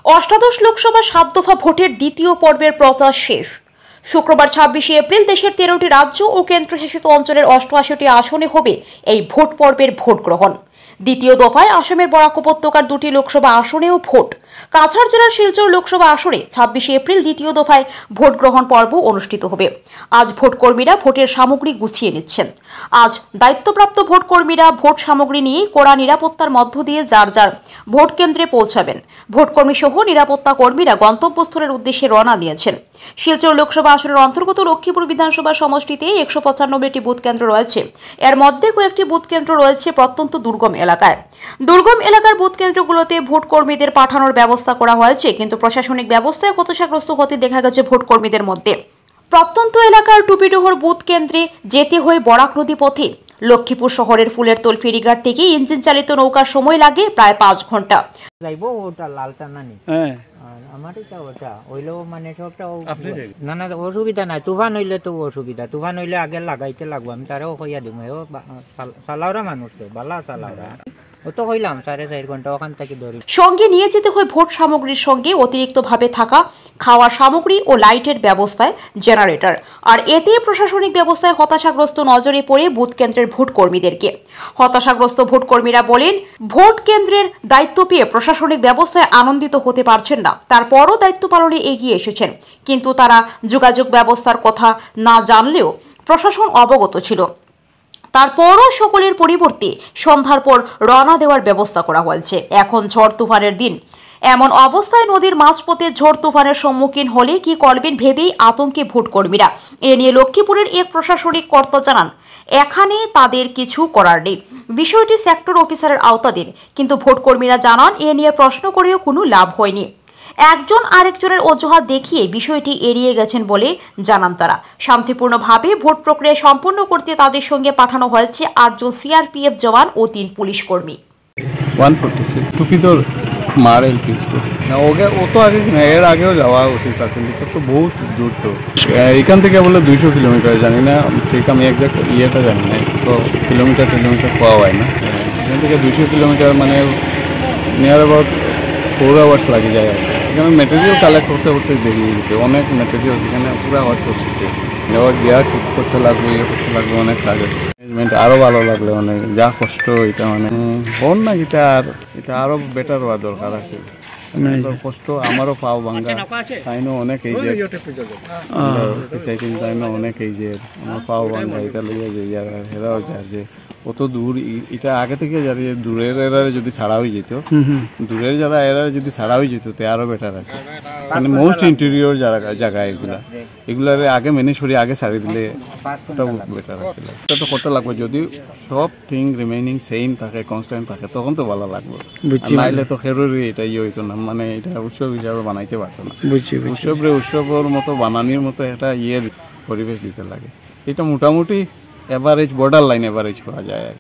অষ্টাদশ লোকসভা 7 দফা ভোটের দ্বিতীয় পর্বের প্রচার শেষ। শুক্রবার 26 এপ্রিল দেশের 13টি রাজ্য ও কেন্দ্রশাসিত অঞ্চলের 88টি আসনে হবে এই ভোট পর্বের ভোট গ্রহণ। দ্বিতীয় দফায় আসামের বরাক উপত্যকার 2টি লোকসভা আসনেও ভোট। কাছাড় জেলার শিলচর লোকসভা আসনে 26 এপ্রিল দ্বিতীয় দফায় ভোট গ্রহণ পর্ব অনুষ্ঠিত হবে। আজ ভোটকর্মীরা ভোটের সামগ্রী গুছিয়ে নিচ্ছেন। আজ দায়িত্বপ্রাপ্ত ভোটকর্মীরা ভোট সামগ্রী নিয়ে কড়া নিরাপত্তার মধ্য দিয়ে যার যার ভোট কেন্দ্রে পৌঁছাবেন। ভোটকর্মী সহ নিরাপত্তা কর্মীরা গন্তব্যস্থলের উদ্দেশ্যে রওনা দিয়েছেন। শিলচর লোকসভা আসনের অন্তর্গত লক্ষ্মীপুর বিধানসভা সমষ্টিতে 195টি বুথ কেন্দ্র রয়েছে। এর মধ্যে কয়েকটি বুথ কেন্দ্র রয়েছে প্রত্যন্ত দুর্গম এলাকায়। দুর্গম এলাকার বুথ কেন্দ্রগুলোতে ভোটকর্মীদের পাঠানোর ব্যবস্থা করা হয়েছে, কিন্তু প্রশাসনিক ব্যবস্থায় হতাশাগ্রস্ত হতে দেখা গেছে ভোটকর্মীদের মধ্যে। প্রত্যন্ত এলাকার টুপিডোহর বুথ কেন্দ্রে যেতে হয় বরাক নদী পথে। লক্ষ্মীপুর শহরের ফুলের তোল ফেরিঘাট থেকে ইঞ্জিন চালিত নৌকার সময় লাগে প্রায় 5 ঘন্টা। যাইবো ওটা লালটা নানি আমার এটা ওটা হইলেও মানে সবটা না না অসুবিধা নাই। তুফান হইলে তো অসুবিধা, তুফান হইলে আগে লাগাইতে লাগবো। আমি তারাও কইয়া দিব চালাওরা মানুষ তো বালা চালাওরা তো হইলাম 4.5 ঘন্টা ওখান থেকে ধরি। সঙ্গে নিয়ে যেতে হয় ভোট সামগ্রীর সঙ্গে অতিরিক্তভাবে থাকা খাওয়ার সামগ্রী ও লাইটের ব্যবস্থায় জেনারেটর। আর এতে প্রশাসনিক ব্যবস্থায় হতাশাগ্রস্ত নজরে পড়ে বুথ কেন্দ্রের ভোট কর্মীদেরকে। হতাশাগ্রস্ত ভোটকর্মীরা বলেন, ভোট কেন্দ্রের দায়িত্ব পেয়ে প্রশাসনিক ব্যবস্থায় আনন্দিত হতে পারছেন না। তারপরও দায়িত্ব পালনে এগিয়ে এসেছেন, কিন্তু তারা যোগাযোগ ব্যবস্থার কথা না জানলেও প্রশাসন অবগত ছিল। তারপরও সকলের পরিবর্তে সন্ধ্যার পর রওনা দেওয়ার ব্যবস্থা করা হয়েছে। এখন ঝড় তুফানের দিন, এমন অবস্থায় নদীর মাঝপথে ঝড় তুফানের সম্মুখীন হলে কি করবেন ভেবেই আতঙ্কে ভোটকর্মীরা। এ নিয়ে লক্ষ্মীপুরের এক প্রশাসনিক কর্তা জানান, এখানে তাদের কিছু করার নেই, বিষয়টি সেক্টর অফিসারের আওতাধীন। কিন্তু ভোটকর্মীরা জানান, এ নিয়ে প্রশ্ন করেও কোনো লাভ হয়নি। একজন আরেকজনের অজুহাত দেখিয়ে বিষয়টি এড়িয়ে গেছেন বলে জানান তারা। শান্তিপূর্ণভাবে ভোট প্রক্রিয়া সম্পন্ন করতে তাদের সঙ্গে পাঠানো হয়েছে 8 জন সিআরপিএফ জওয়ান ও 3 পুলিশ কর্মী। 146 টুকিদর মার এলপি স্কুল না ওকে ও তো আগে এর আগেও যাওয়া উচিত আছে, কিন্তু তো বহুত দূর। তো এখান থেকে বলে 200 কিলোমিটার, জানি না ঠিক, আমি একজাক্ট ইয়েটা জানি না, তো কিলোমিটার পাওয়া হয় না। এখান থেকে 200 কিলোমিটার মানে নিয়ার অ্যাবাউট 4 আওয়ার্স লাগে যায়। এখানে মেটেরিয়াল কালেক্ট করতে করতে বেরিয়ে গেছে, অনেক মেটেরিয়াল এখানে পুরো হট করছে। নেওয়া গিয়া ঠিক করতে লাগবে, ইয়ে করতে লাগবে, অনেক কাজ আছে। ম্যানেজমেন্ট আরও ভালো লাগলে, অনেক যা কষ্ট এটা মানে হন না, এটা আরও বেটার হওয়া দরকার আছে। কষ্ট আমারও পাও ভাঙ্গা তাইনো অনেক এই যে সেকেন্ড টাইমে অনেক এই যে আমার পাও ভাঙ্গা এটা লইয়া যে হেরাও যায় যে কত দূর। এটা আগে থেকে যারা দূরের এরারে যদি ছাড়া হয়ে যেত, দূরের যারা এরারে যদি ছাড়া হয়ে যেত তে আরও বেটার আছে। মানে মোস্ট ইন্টেরিয়র জায়গা এগুলারে আগে মেনে সরি আগে ছাড়ি দিলে ওটা বেটার আছে। এটা তো করতে লাগবে, যদি সব থিং রিমেইনিং সেম থাকে, কনস্ট্যান্ট থাকে, তখন তো ভালো লাগবে। নাইলে তো খেরোরই এটা ইয়ে হইতো না, মানে এটা উৎসব হিসাবে বানাইতে পারতো না। উৎসবের মতো বানানির মতো একটা ইয়ের পরিবেশ দিতে লাগে। এটা মোটামুটি এভারেজ, বর্ডার লাইন এভারেজ করা যায়।